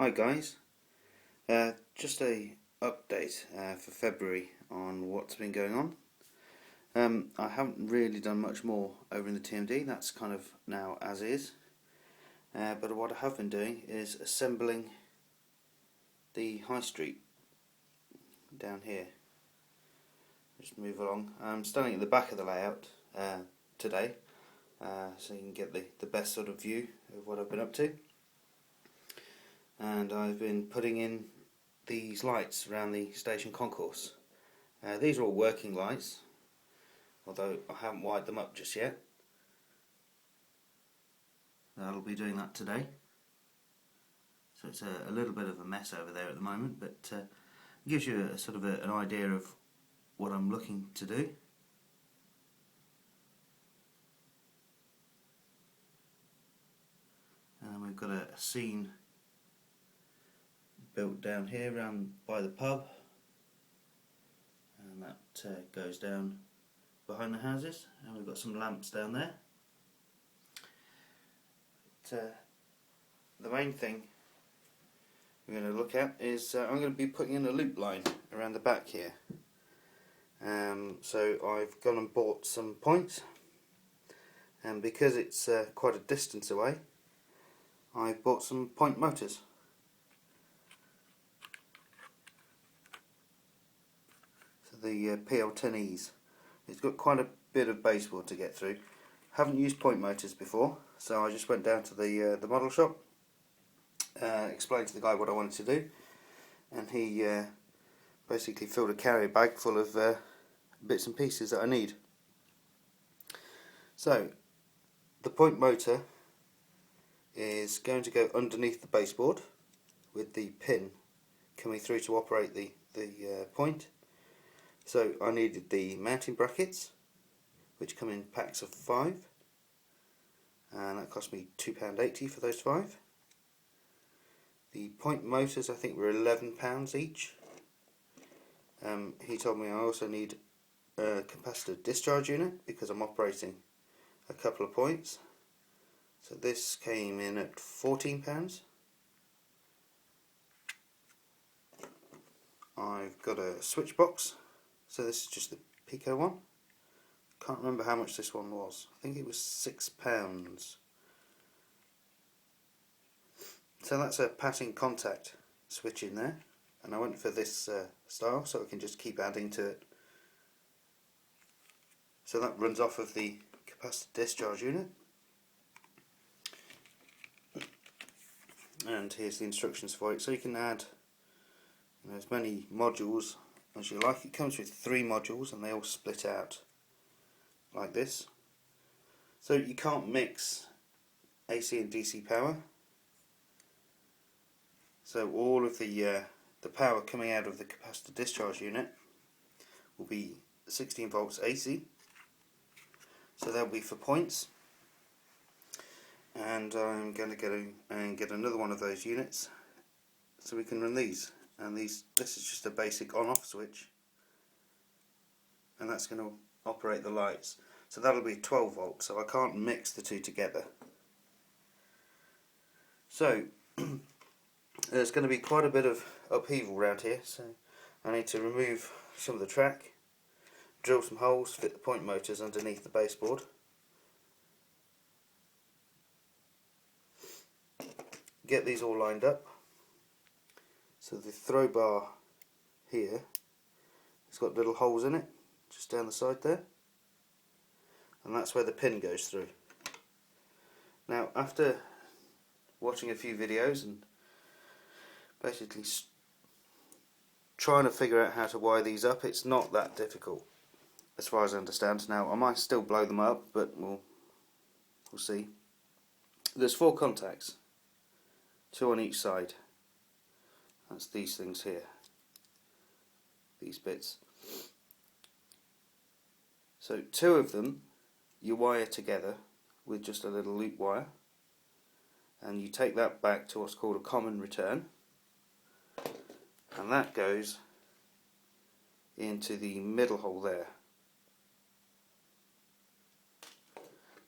Hi guys, just a update for February on what's been going on. I haven't really done much more over in the TMD, that's kind of now as is. But what I have been doing is assembling the high street down here. Just move along. I'm standing at the back of the layout today, so you can get the best sort of view of what I've been up to. And I've been putting in these lights around the station concourse. These are all working lights, although I haven't wired them up just yet. I'll be doing that today. So it's a little bit of a mess over there at the moment, but it gives you a sort of an idea of what I'm looking to do. And we've got a scene built down here around by the pub, and that goes down behind the houses, and we've got some lamps down there. But, the main thing we're going to look at is I'm going to be putting in a loop line around the back here. So I've gone and bought some points, and because it's quite a distance away, I've bought some point motors. The PL10Es. It's got quite a bit of baseboard to get through. Haven't used point motors before, so I just went down to the model shop, explained to the guy what I wanted to do, and he basically filled a carrier bag full of bits and pieces that I need. So the point motor is going to go underneath the baseboard with the pin coming through to operate the point. So I needed the mounting brackets, which come in packs of 5, and that cost me £2.80 for those 5. The point motors I think were £11 each. He told me I also need a capacitor discharge unit because I'm operating a couple of points. So this came in at £14. I've got a switch box. So this is just the Pico one. Can't remember how much this one was. I think it was £6. So that's a passing contact switch in there, and I went for this style so I can just keep adding to it. So that runs off of the capacitor discharge unit. And here's the instructions for it. So you can add as many modules as you like. It comes with 3 modules and they all split out like this. So you can't mix AC and DC power. So all of the power coming out of the capacitor discharge unit will be 16 volts AC. So that'll be for points. And I'm going to go and get another one of those units so we can run these. And this is just a basic on-off switch, and that's going to operate the lights. So that'll be 12 volts, so I can't mix the two together. So there's going to be quite a bit of upheaval around here, so I need to remove some of the track, drill some holes, fit the point motors underneath the baseboard, get these all lined up. So the throw bar here, it's got little holes in it, just down the side there, and that's where the pin goes through. Now, after watching a few videos and basically trying to figure out how to wire these up, it's not that difficult as far as I understand. Now, I might still blow them up, but we'll see. There's 4 contacts, 2 on each side. That's these things here, these bits. So 2 of them you wire together with just a little loop wire, and you take that back to what's called a common return, and that goes into the middle hole there.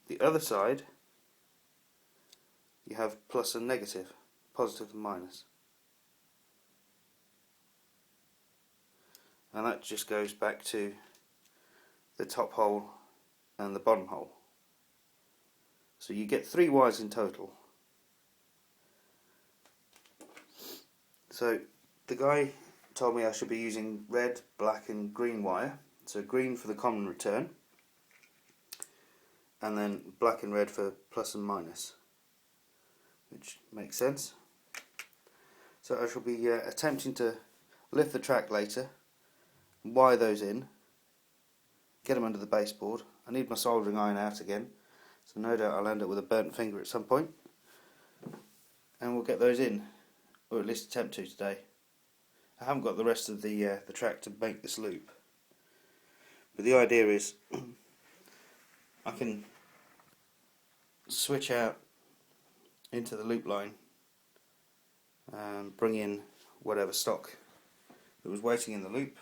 The other side you have plus and negative, positive and minus. and that just goes back to the top hole and the bottom hole. So you get 3 wires in total. So the guy told me I should be using red, black and green wire. So green for the common return, and then black and red for plus and minus, which makes sense. So I shall be attempting to lift the track later, wire those in, get them under the baseboard. I need my soldering iron out again, so no doubt I'll end up with a burnt finger at some point, and we'll get those in, or at least attempt to today. I haven't got the rest of the track to make this loop, but the idea is I can switch out into the loop line and bring in whatever stock that was waiting in the loop.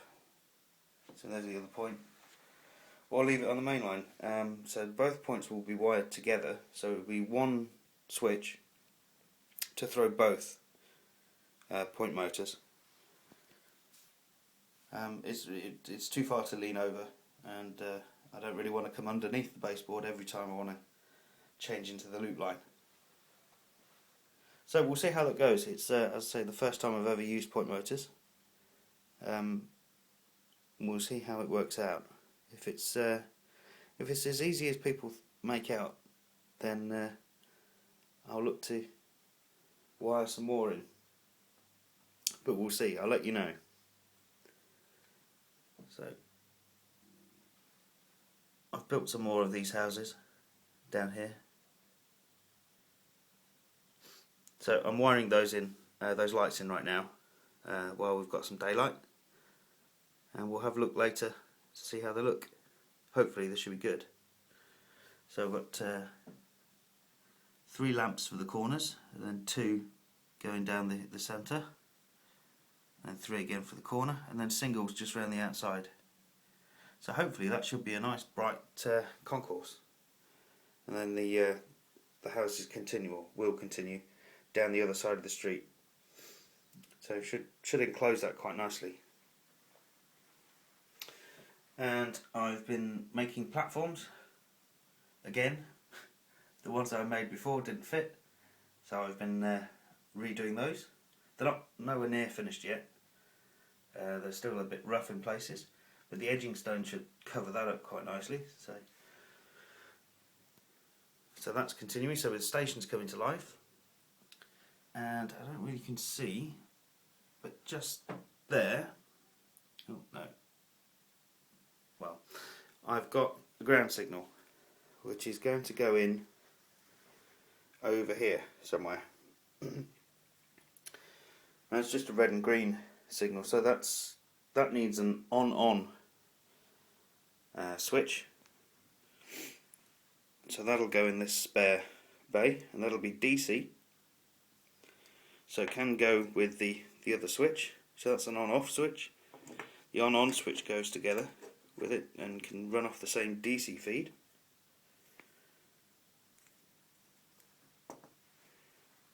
So there's the other point. Or I'll leave it on the main line. So both points will be wired together, so it will be one switch to throw both point motors. It's too far to lean over, and I don't really want to come underneath the baseboard every time I want to change into the loop line. So we'll see how that goes. It's, as I say, the first time I've ever used point motors. We'll see how it works out. If it's as easy as people make out, then I'll look to wire some more in. But we'll see. I'll let you know. So I've built some more of these houses down here. So I'm wiring those in, those lights in right now, while we've got some daylight, and we'll have a look later to see how they look. Hopefully this should be good. So I've got 3 lamps for the corners, and then 2 going down the centre, and 3 again for the corner, and then singles just around the outside. So hopefully that should be a nice bright concourse, and then the houses will continue down the other side of the street. So should enclose that quite nicely. And I've been making platforms again. The ones that I made before didn't fit, so I've been redoing those. They're nowhere near finished yet. They're still a bit rough in places, but the edging stone should cover that up quite nicely. So that's continuing. So the station's coming to life, and I don't really can see, but just there. Oh no. Well, I've got a ground signal, which is going to go in over here somewhere. That's just a red and green signal, so that needs an on-on switch. So that'll go in this spare bay, and that'll be DC. So it can go with the other switch. So that's an on-off switch. The on-on switch goes together with it and can run off the same DC feed.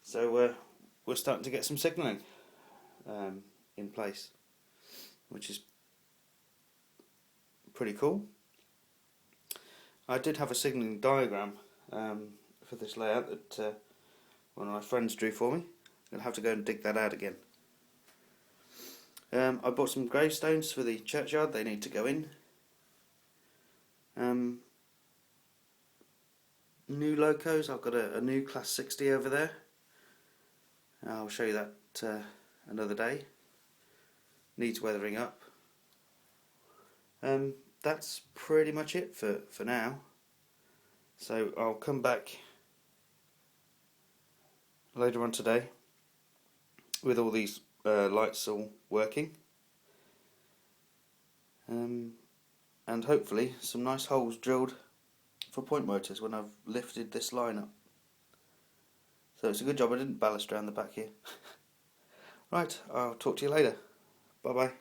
So we're starting to get some signalling in place, which is pretty cool. I did have a signalling diagram for this layout that one of my friends drew for me. I'm going to have to go and dig that out again. I bought some gravestones for the churchyard. They need to go in. New locos. I've got a new class 60 over there. I'll show you that another day. Needs weathering up. That's pretty much it for now. So I'll come back later on today with all these lights all working, and hopefully some nice holes drilled for point motors when I've lifted this line up. So it's a good job I didn't ballast around the back here. Right, I'll talk to you later. Bye bye.